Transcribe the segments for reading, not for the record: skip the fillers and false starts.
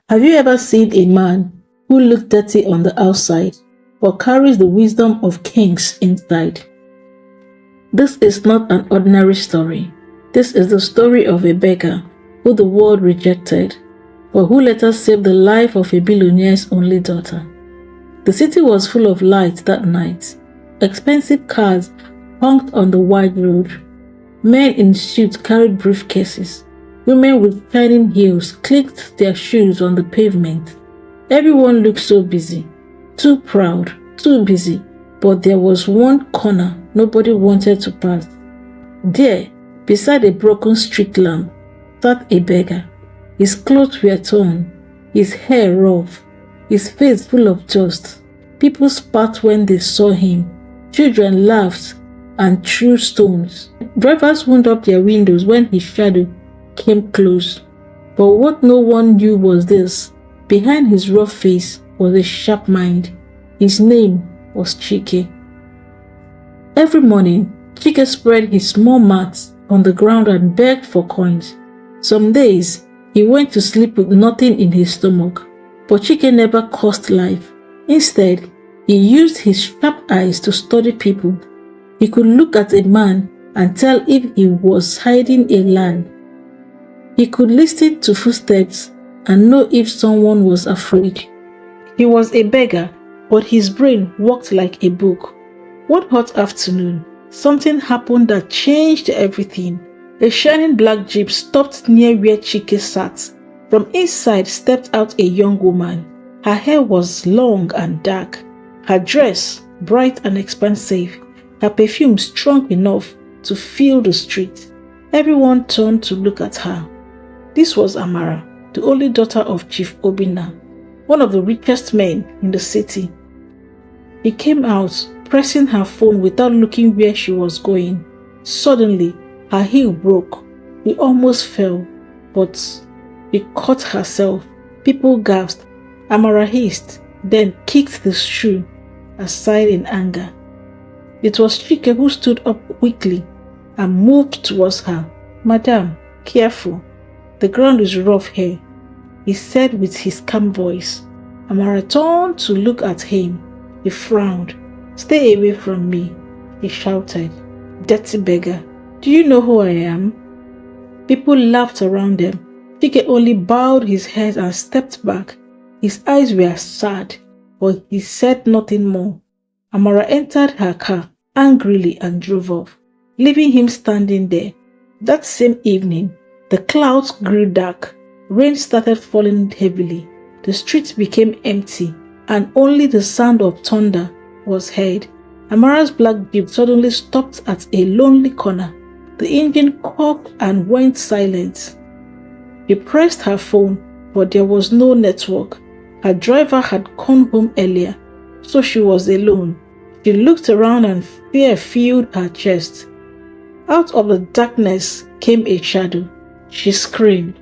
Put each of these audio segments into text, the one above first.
Have you ever seen a man who looks dirty on the outside but carries the wisdom of kings inside? This is not an ordinary story. This is the story of a beggar who the world rejected, but who later saved the life of a billionaire's only daughter. The city was full of lights that night. Expensive cars honked on the wide road. Men in suits carried briefcases. Women with shining heels clicked their shoes on the pavement. Everyone looked so busy, too proud, too busy, but there was one corner nobody wanted to pass. There, beside a broken street lamp, sat a beggar. His clothes were torn, his hair rough, his face full of dust. People spat when they saw him. Children laughed and threw stones. Drivers wound up their windows when his shadow came close. But what no one knew was this: behind his rough face was a sharp mind. His name was Chike. Every morning, Chike spread his small mats on the ground and begged for coins. Some days, he went to sleep with nothing in his stomach. But Chike never cursed life. Instead, he used his sharp eyes to study people. He could look at a man and tell if he was hiding a lie. He could listen to footsteps and know if someone was afraid. He was a beggar, but his brain worked like a book. One hot afternoon, something happened that changed everything. A shining black jeep stopped near where Chike sat. From inside stepped out a young woman. Her hair was long and dark, her dress bright and expensive, her perfume strong enough to fill the street. Everyone turned to look at her. This was Amara, the only daughter of Chief Obinna, one of the richest men in the city. He came out, pressing her phone without looking where she was going. Suddenly, her heel broke. She almost fell, but she caught herself. People gasped. Amara hissed, then kicked the shoe aside in anger. It was Chike who stood up quickly and moved towards her. "Madam, careful. The ground is rough here," he said with his calm voice. Amara turned to look at him. He frowned. "Stay away from me," he shouted. "Dirty beggar. Do you know who I am?" People laughed around them. Chike only bowed his head and stepped back. His eyes were sad, but he said nothing more. Amara entered her car angrily and drove off, leaving him standing there. That same evening, the clouds grew dark. Rain started falling heavily. The streets became empty, and only the sound of thunder was heard. Amara's black jeep suddenly stopped at a lonely corner. The engine coughed and went silent. She pressed her phone, but there was no network. Her driver had gone home earlier, so she was alone. She looked around and fear filled her chest. Out of the darkness came a shadow. She screamed.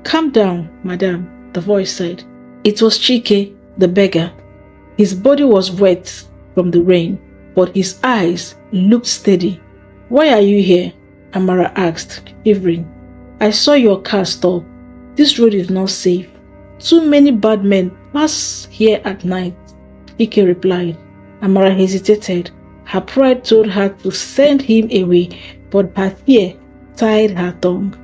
"Calm down, madam," the voice said. It was Chike, the beggar. His body was wet from the rain, but his eyes looked steady. "Why are you here?" Amara asked, shivering. "I saw your car stop. This road is not safe. Too many bad men pass here at night," Chike replied. Amara hesitated. Her pride told her to send him away, but her fear tied her tongue.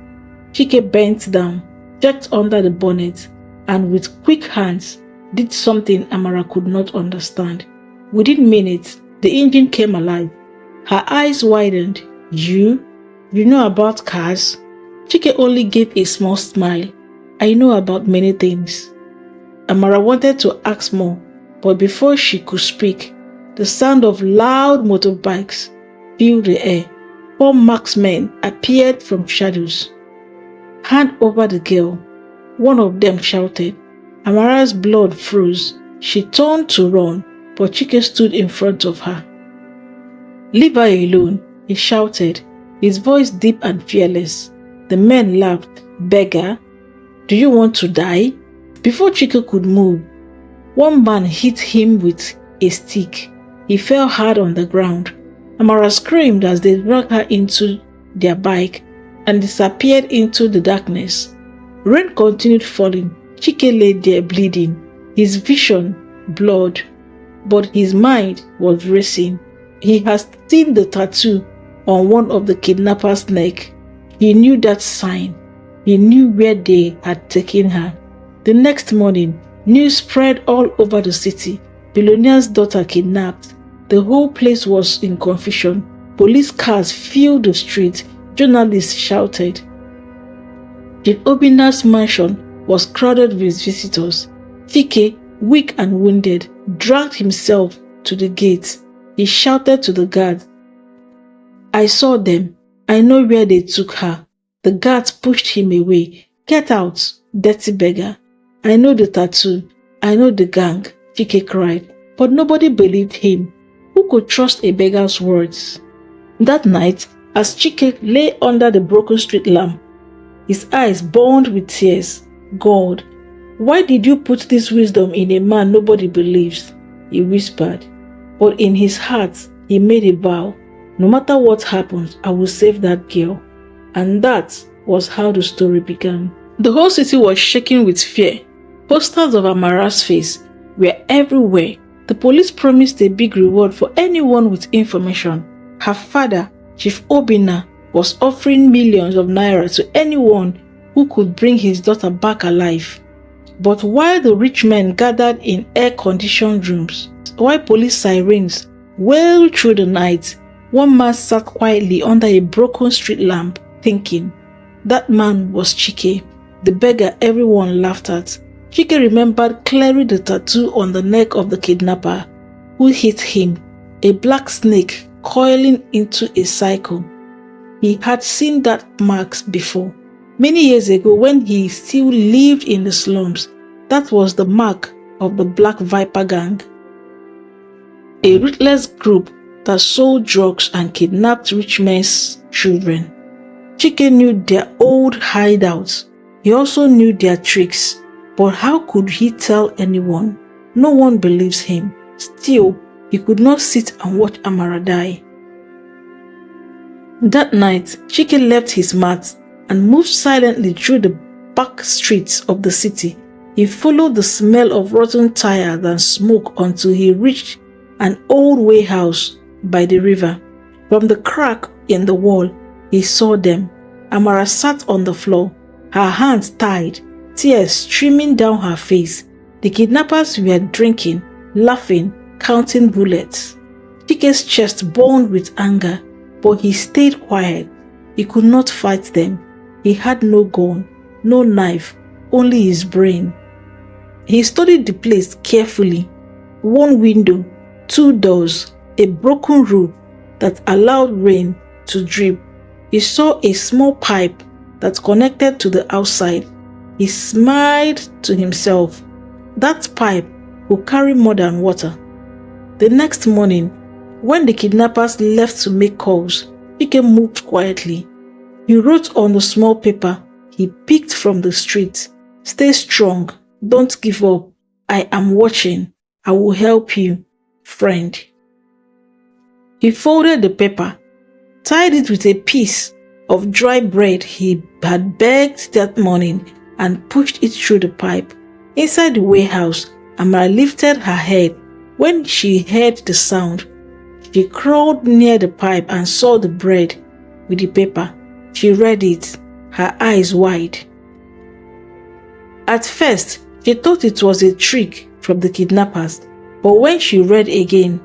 Chike bent down, checked under the bonnet, and with quick hands did something Amara could not understand. Within minutes, the engine came alive. Her eyes widened. You know about cars?" Chike only gave a small smile. "I know about many things." Amara wanted to ask more, but before she could speak, the sound of loud motorbikes filled the air. 4 marksmen appeared from shadows. "Hand over the girl," one of them shouted. Amara's blood froze. She turned to run, but Chike stood in front of her. "Leave her alone," he shouted, his voice deep and fearless. The men laughed. "Beggar, do you want to die?" Before Chike could move, one man hit him with a stick. He fell hard on the ground. Amara screamed as they dragged her into their bike and disappeared into the darkness. Rain continued falling, Chike lay there bleeding, his vision blurred, but his mind was racing. He has seen the tattoo on one of the kidnapper's neck. He knew that sign. He knew where they had taken her. The next morning, news spread all over the city. Billionaire's daughter kidnapped. The whole place was in confusion. Police cars filled the street. Journalists shouted. Chief Obinna's mansion was crowded with visitors. Chike, weak and wounded, dragged himself to the gate. He shouted to the guards, "I saw them. I know where they took her." The guards pushed him away. "Get out, dirty beggar. I know the tattoo. I know the gang," Chike cried. But nobody believed him. Who could trust a beggar's words? That night, as Chike lay under the broken street lamp, his eyes burned with tears. "God, why did you put this wisdom in a man nobody believes?" he whispered. But in his heart, he made a vow. "No matter what happens, I will save that girl." And that was how the story began. The whole city was shaking with fear. Posters of Amara's face were everywhere. The police promised a big reward for anyone with information. Her father, Chief Obinna, was offering millions of naira to anyone who could bring his daughter back alive. But while the rich men gathered in air-conditioned rooms, while police sirens wailed through the night, one man sat quietly under a broken street lamp, thinking. That man was Chike, the beggar everyone laughed at. Chike remembered clearly the tattoo on the neck of the kidnapper who hit him, a black snake coiling into a cycle. He had seen that mark before. Many years ago, when he still lived in the slums, that was the mark of the Black Viper Gang, a ruthless group that sold drugs and kidnapped rich men's children. Chike knew their old hideouts. He also knew their tricks. But how could he tell anyone? No one believes him. Still, he could not sit and watch Amara die. That night, Chike left his mat and moved silently through the back streets of the city. He followed the smell of rotten tires and smoke until he reached an old warehouse by the river. From the crack in the wall, he saw them. Amara sat on the floor, her hands tied, tears streaming down her face. The kidnappers were drinking, laughing, counting bullets. Chike's chest burned with anger, but he stayed quiet. He could not fight them. He had no gun, no knife, only his brain. He studied the place carefully. One window, two doors, a broken roof that allowed rain to drip. He saw a small pipe that connected to the outside. He smiled to himself. That pipe would carry more than water. The next morning, when the kidnappers left to make calls, Chike moved quietly. He wrote on the small paper he picked from the street, "Stay strong, don't give up. I am watching. I will help you, friend." He folded the paper, tied it with a piece of dry bread he had baked that morning, and pushed it through the pipe. Inside the warehouse, Amara lifted her head. When she heard the sound, she crawled near the pipe and saw the bread with the paper. She read it, her eyes wide. At first, she thought it was a trick from the kidnappers, but when she read again,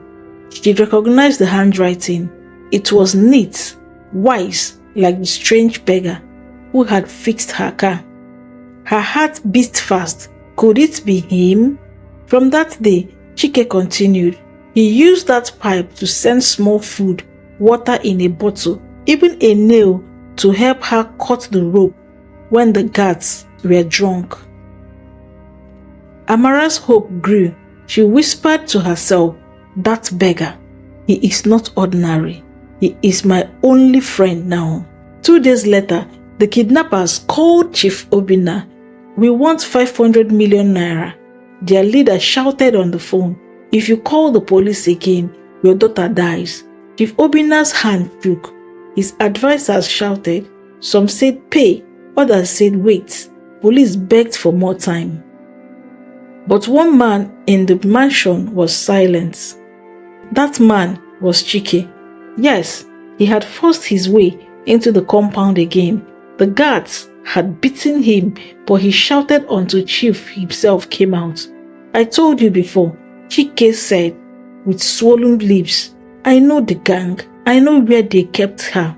she recognized the handwriting. It was neat, wise, like the strange beggar who had fixed her car. Her heart beat fast. Could it be him? From that day, Chike continued. He used that pipe to send small food, water in a bottle, even a nail to help her cut the rope when the guards were drunk. Amara's hope grew. She whispered to herself, "That beggar, he is not ordinary. He is my only friend now." 2 days later, the kidnappers called Chief Obinna. "We want 500 million naira. Their leader shouted on the phone, "If you call the police again, your daughter dies." Chief Obinna's hand shook. His advisors shouted. Some said pay, others said wait. Police begged for more time. But one man in the mansion was silent. That man was Chike. Yes, he had forced his way into the compound again. The guards had beaten him, but he shouted until Chief himself came out. "I told you before," Chike said with swollen lips. "I know the gang. I know where they kept her."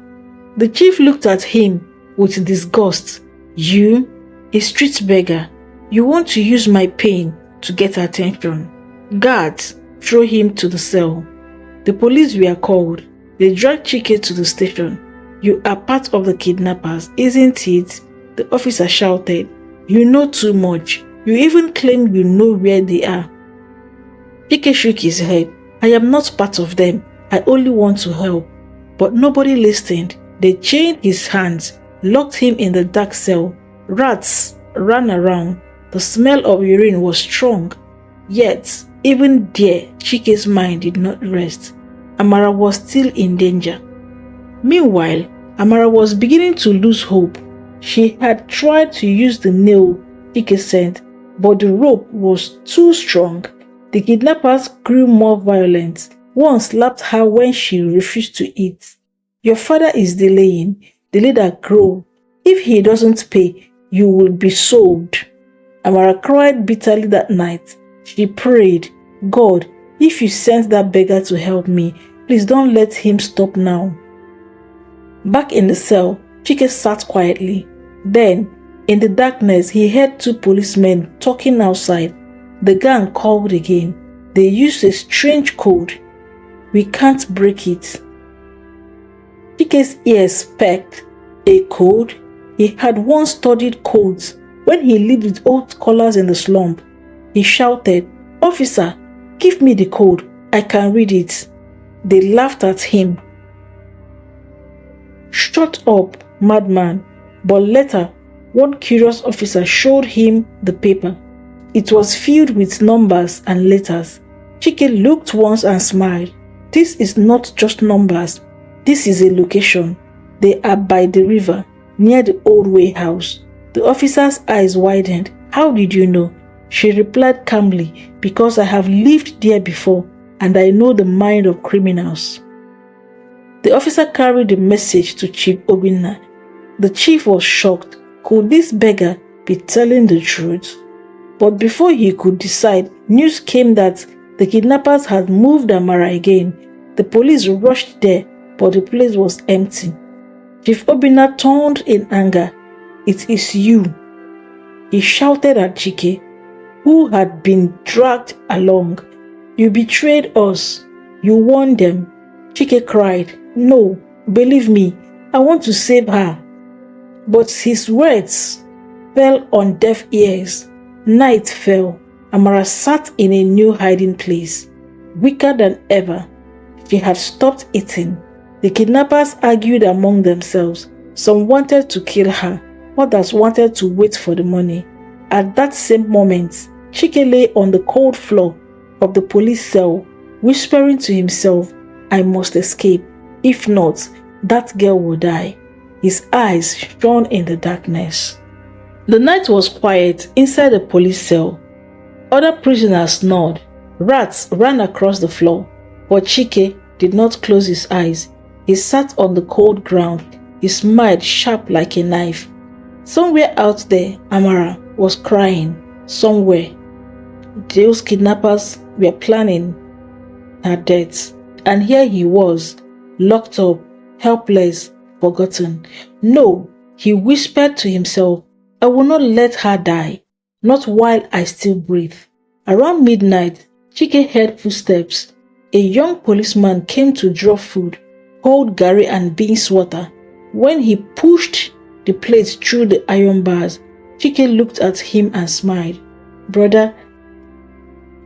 The chief looked at him with disgust. "You, a street beggar, you want to use my pain to get attention." Guards threw him to the cell. The police were called. They dragged Chike to the station. "You are part of the kidnappers, isn't it?" The officer shouted. "You know too much. You even claim you know where they are." Chike shook his head. "I am not part of them. I only want to help." But nobody listened. They chained his hands, locked him in the dark cell. Rats ran around. The smell of urine was strong. Yet, even there, Chike's mind did not rest. Amara was still in danger. Meanwhile, Amara was beginning to lose hope. She had tried to use the nail Chike sent, but the rope was too strong. The kidnappers grew more violent. One slapped her when she refused to eat. "Your father is delaying," the leader growled. "If he doesn't pay, you will be sold." Amara cried bitterly that night. She prayed, "God, if you sent that beggar to help me, please don't let him stop now." Back in the cell, Chike sat quietly. Then, in the darkness, he heard two policemen talking outside. The gang called again. They used a strange code. "We can't break it." Chike's ears perked. A code? He had once studied codes when he lived with old scholars in the slum. He shouted, "Officer, give me the code. I can read it." They laughed at him. "Shut up, madman." But later, one curious officer showed him the paper. It was filled with numbers and letters. Chike looked once and smiled. "This is not just numbers. This is a location. They are by the river, near the old way house." The officer's eyes widened. "How did you know?" She replied calmly, "Because I have lived there before, and I know the mind of criminals." The officer carried the message to Chief Obinna. The chief was shocked. Could this beggar be telling the truth? But before he could decide, news came that the kidnappers had moved Amara again. The police rushed there, but the place was empty. Chief Obinna turned in anger. "It is you," he shouted at Chike, who had been dragged along. "You betrayed us. You warned them." Chike cried, "No, believe me, I want to save her." But his words fell on deaf ears. Night fell. Amara sat in a new hiding place. Weaker than ever, she had stopped eating. The kidnappers argued among themselves. Some wanted to kill her, others wanted to wait for the money. At that same moment, Chike lay on the cold floor of the police cell, whispering to himself, "I must escape. If not, that girl will die." His eyes shone in the darkness. The night was quiet inside the police cell. Other prisoners snored. Rats ran across the floor. But Chike did not close his eyes. He sat on the cold ground. He smiled sharp like a knife. Somewhere out there, Amara was crying. Somewhere, those kidnappers were planning her death. And here he was, locked up, helpless, forgotten. "No," he whispered to himself, "I will not let her die, not while I still breathe." Around midnight, Chike heard footsteps. A young policeman came to drop food, cold garri and beans water. When he pushed the plate through the iron bars, Chike looked at him and smiled. "Brother,"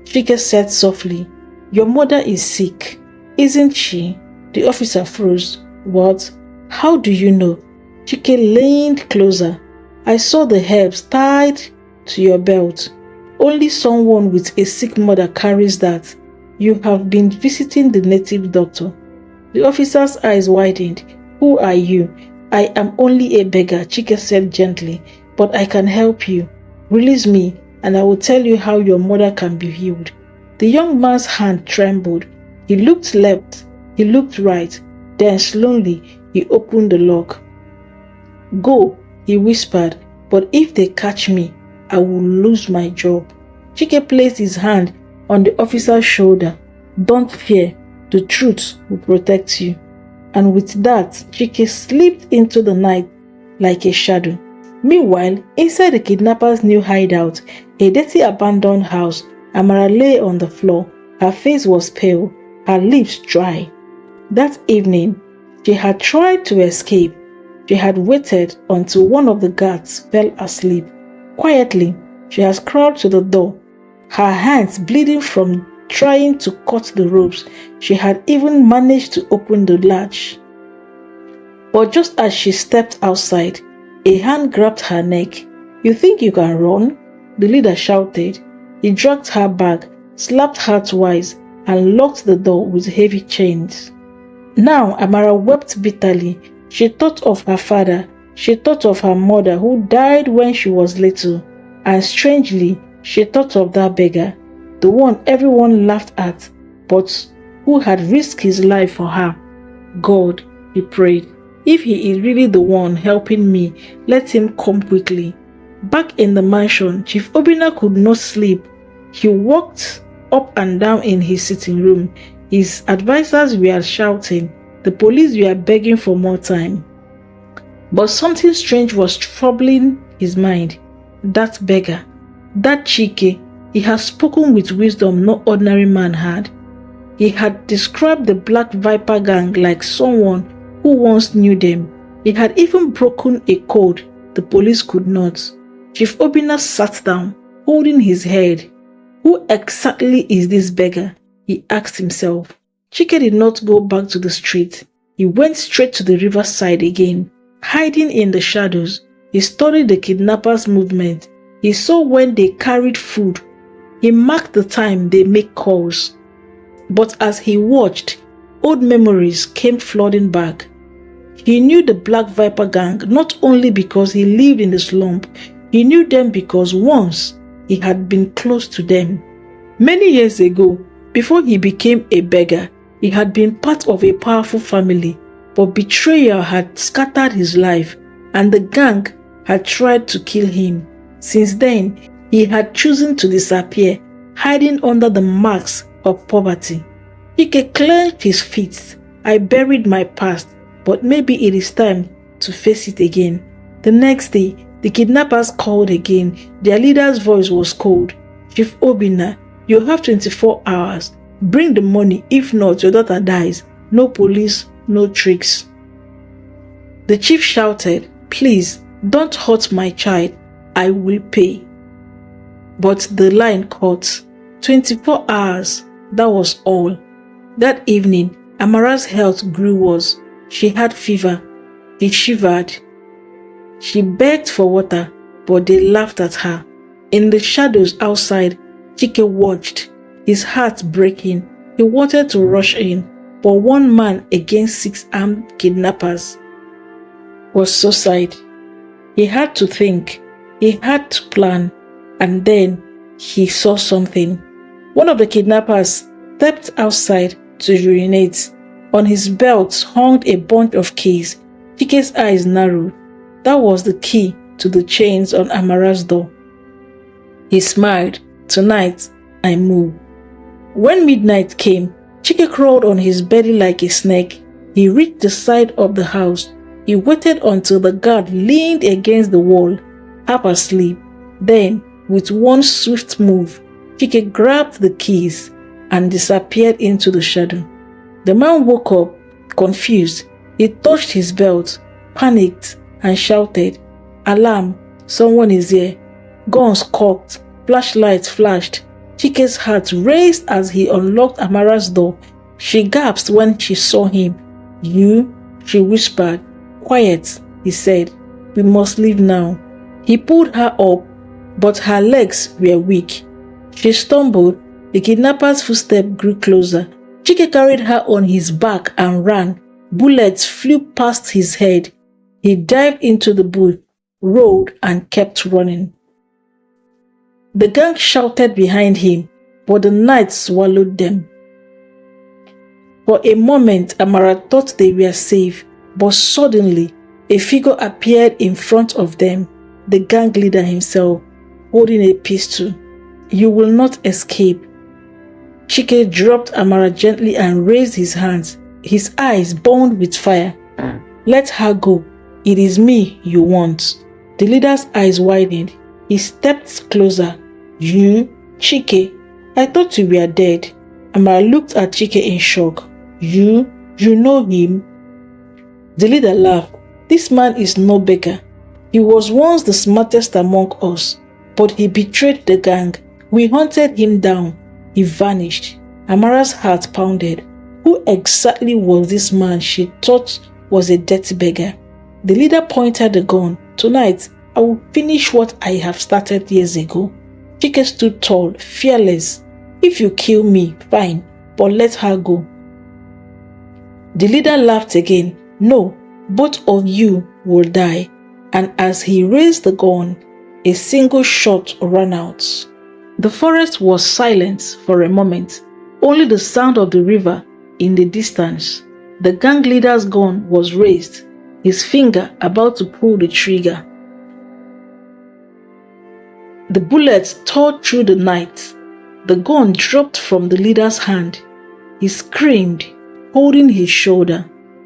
Chike said softly, "your mother is sick, isn't she?" The officer froze. "What? How do you know?" Chike leaned closer. "I saw the herbs tied to your belt. Only someone with a sick mother carries that. You have been visiting the native doctor." The officer's eyes widened. "Who are you?" "I am only a beggar," Chike said gently. but I can help you. Release me, and I will tell you how your mother can be healed." The young man's hand trembled. He looked left, he looked right, then slowly he opened the lock. "Go," he whispered, "but if they catch me, I will lose my job." Chike placed his hand on the officer's shoulder. "Don't fear, the truth will protect you." And with that, Chike slipped into the night like a shadow. Meanwhile, inside the kidnapper's new hideout, a dirty abandoned house, Amara lay on the floor. Her face was pale, her lips dry. That evening, she had tried to escape. She had waited until one of the guards fell asleep. Quietly, she has crawled to the door, her hands bleeding from trying to cut the ropes. She had even managed to open the latch. But just as she stepped outside, a hand grabbed her neck. "You think you can run?" the leader shouted. He dragged her back, slapped her twice, and locked the door with heavy chains. Now Amara wept bitterly. She thought of her father. She thought of her mother who died when she was little. And strangely, she thought of that beggar, the one everyone laughed at, but who had risked his life for her. "God," he prayed, "if he is really the one helping me, let him come quickly." Back in the mansion, Chief Obinna could not sleep. He walked up and down in his sitting room. His advisors were shouting. The police were begging for more time. But something strange was troubling his mind. That beggar, that Chike, he had spoken with wisdom no ordinary man had. He had described the Black Viper gang like someone who once knew them. He had even broken a code the police could not. Chief Obinna sat down, holding his head. Who exactly is this beggar? He asked himself. Chike did not go back to the street. He went straight to the riverside again. Hiding in the shadows, he studied the kidnappers' movement. He saw when they carried food. He marked the time they make calls. But as he watched, old memories came flooding back. He knew the Black Viper gang not only because he lived in the slump, he knew them because once he had been close to them. Many years ago, before he became a beggar, he had been part of a powerful family, but betrayal had scattered his life, and the gang had tried to kill him. Since then, he had chosen to disappear, hiding under the masks of poverty. Chike clenched his fists. "I buried my past, but maybe it is time to face it again." The next day, the kidnappers called again. Their leader's voice was cold. "Chief Obinna, you have 24 hours. Bring the money, if not, your daughter dies. No police, no tricks." The chief shouted, "Please, don't hurt my child. I will pay." But the line cut. 24 hours, that was all. That evening, Amara's health grew worse. She had fever. She shivered. She begged for water, but they laughed at her. In the shadows outside, Chike watched, his heart breaking. He wanted to rush in, but one man against 6 armed kidnappers was suicide. He had to think, he had to plan, and then he saw something. One of the kidnappers stepped outside to urinate. On his belt hung a bunch of keys. Chike's eyes narrowed. That was the key to the chains on Amara's door. He smiled. "Tonight, I move." When midnight came, Chike crawled on his belly like a snake. He reached the side of the house. He waited until the guard leaned against the wall, half asleep. Then, with one swift move, Chike grabbed the keys and disappeared into the shadow. The man woke up, confused. He touched his belt, panicked, and shouted, "Alarm! Someone is here!" Guns cocked, flashlights flashed. Chike's heart raced as he unlocked Amara's door. She gasped when she saw him. "You?" she whispered. "Quiet," he said. "We must leave now." He pulled her up, but her legs were weak. She stumbled. The kidnapper's footsteps grew closer. Chike carried her on his back and ran. Bullets flew past his head. He dived into the bush. rolled, and kept running. The gang shouted behind him, but the night swallowed them. For a moment, Amara thought they were safe, but suddenly, a figure appeared in front of them, the gang leader himself, holding a pistol. "You will not escape." Chike dropped Amara gently and raised his hands. His eyes burned with fire. "Let her go. It is me you want." The leader's eyes widened. He stepped closer. "You, Chike? I thought you were dead." Amara looked at Chike in shock. You know him?" The leader laughed. "This man is no beggar. He was once the smartest among us, but he betrayed the gang. We hunted him down. He vanished." Amara's heart pounded. Who exactly was this man she thought was a dirty beggar? The leader pointed the gun. "Tonight, I will finish what I have started years ago." Chike stood tall, fearless. "If you kill me, fine, but let her go." The leader laughed again. "No, both of you will die." And as he raised the gun, a single shot rang out. The forest was silent for a moment, only the sound of the river in the distance. The gang leader's gun was raised, his finger about to pull the trigger. The bullets tore through the night. The gun dropped from the leader's hand. He screamed, holding his shoulder.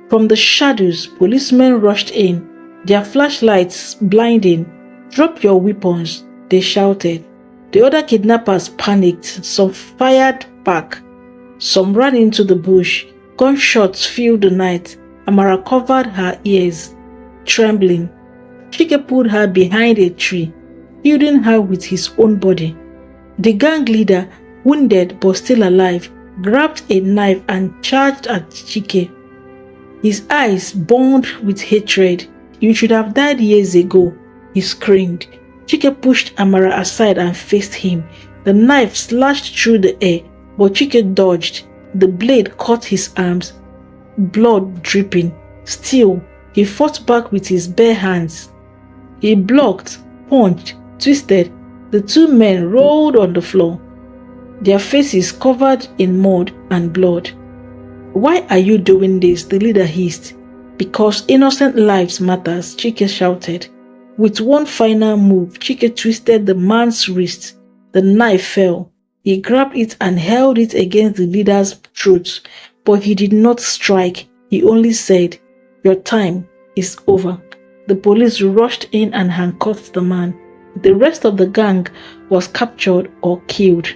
From the shadows, policemen rushed in, their flashlights blinding. "Drop your weapons," they shouted. The other kidnappers panicked. Some fired back. Some ran into the bush. Gunshots filled the night. Amara covered her ears, trembling. Chike pulled her behind a tree, shielding her with his own body. The gang leader, wounded but still alive, grabbed a knife and charged at Chike. His eyes burned with hatred. "You should have died years ago," he screamed. Chike pushed Amara aside and faced him. The knife slashed through the air, but Chike dodged. The blade cut his arms, blood dripping. Still, he fought back with his bare hands. He blocked, punched, twisted. The two men rolled on the floor, their faces covered in mud and blood. "Why are you doing this?" the leader hissed. "Because innocent lives matters," Chike shouted. With one final move, Chike twisted the man's wrist. The knife fell. He grabbed it and held it against the leader's throat, but he did not strike. He only said, "Your time is over." The police rushed in and handcuffed the man. The rest of the gang was captured or killed.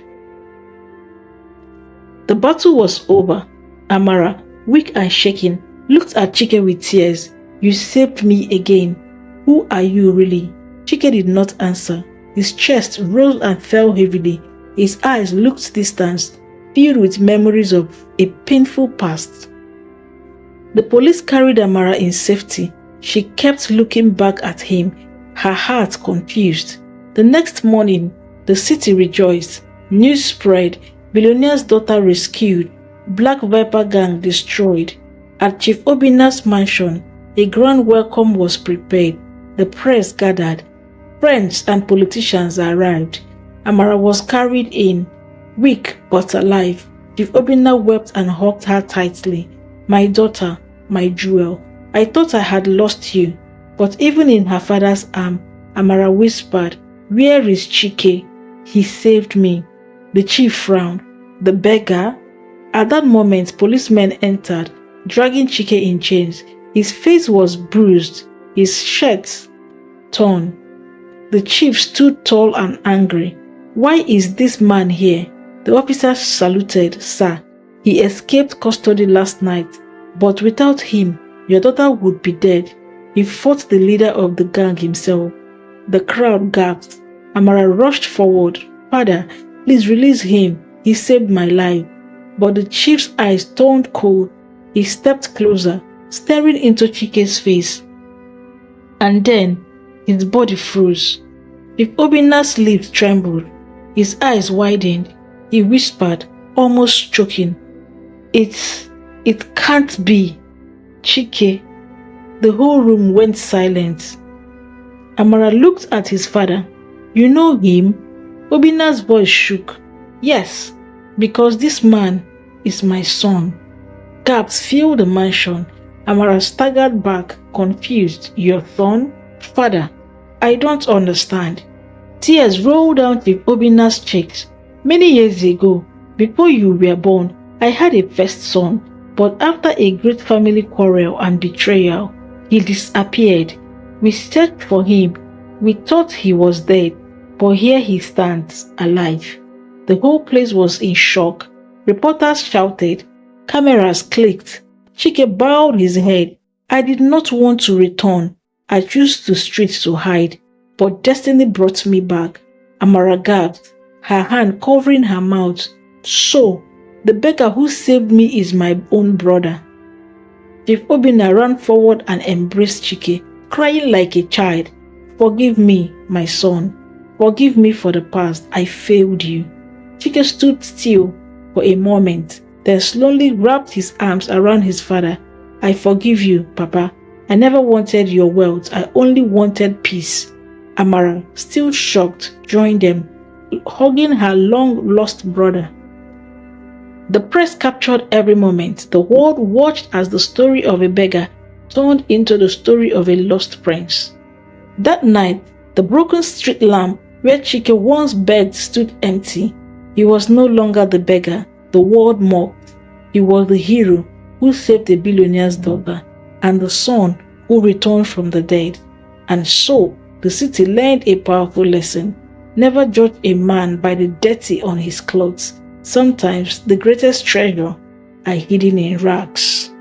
The battle was over. Amara, weak and shaking, looked at Chike with tears. "You saved me again. Who are you really?" Chike did not answer. His chest rose and fell heavily. His eyes looked distant, filled with memories of a painful past. The police carried Amara in safety. She kept looking back at him, her heart confused. The next morning, the city rejoiced. News spread. Billionaire's daughter rescued. Black Viper gang destroyed. At Chief Obinna's mansion, a grand welcome was prepared. The press gathered. Friends and politicians arrived. Amara was carried in, weak but alive. Chief Obinna wept and hugged her tightly. "My daughter, my jewel, I thought I had lost you." But even in her father's arm, Amara whispered, "Where is Chike? He saved me." The chief frowned. "The beggar?" At that moment, policemen entered, dragging Chike in chains. His face was bruised, his shirt torn. The chief stood tall and angry. "Why is this man here?" The officers saluted. "Sir, he escaped custody last night, but without him, your daughter would be dead. He fought the leader of the gang himself." The crowd gasped. Amara rushed forward. "Father, please release him. He saved my life." But the chief's eyes turned cold. He stepped closer, staring into Chike's face. And then, his body froze. Chief Obinna's lips trembled. His eyes widened. He whispered, almost choking, It can't be. Chike." The whole room went silent. Amara looked at his father. You know him? Obina's voice shook. Yes, because this man is my son. Gasps filled the mansion. Amara staggered back, confused. Your son? Father, I don't understand. Tears rolled down Chief Obina's cheeks. Many years ago, before you were born, I had a first son, but after a great family quarrel and betrayal, he disappeared. We searched for him. We thought he was dead, but here he stands, alive. The whole place was in shock. Reporters shouted. Cameras clicked. Chike bowed his head. I did not want to return. I chose the streets to hide, but destiny brought me back. Amara gasped, her hand covering her mouth. So, the beggar who saved me is my own brother. Chief Obina ran forward and embraced Chike, crying like a child. Forgive me, my son. Forgive me for the past. I failed you. Chike stood still for a moment, then slowly wrapped his arms around his father. I forgive you, Papa. I never wanted your wealth. I only wanted peace. Amara, still shocked, joined them, hugging her long-lost brother. The press captured every moment. The world watched as the story of a beggar turned into the story of a lost prince. That night, the broken street lamp where Chike once begged stood empty. He was no longer the beggar the world mocked. He was the hero who saved the billionaire's daughter and the son who returned from the dead. And so, the city learned a powerful lesson. Never judge a man by the dirty on his clothes. Sometimes the greatest treasure are hidden in rags.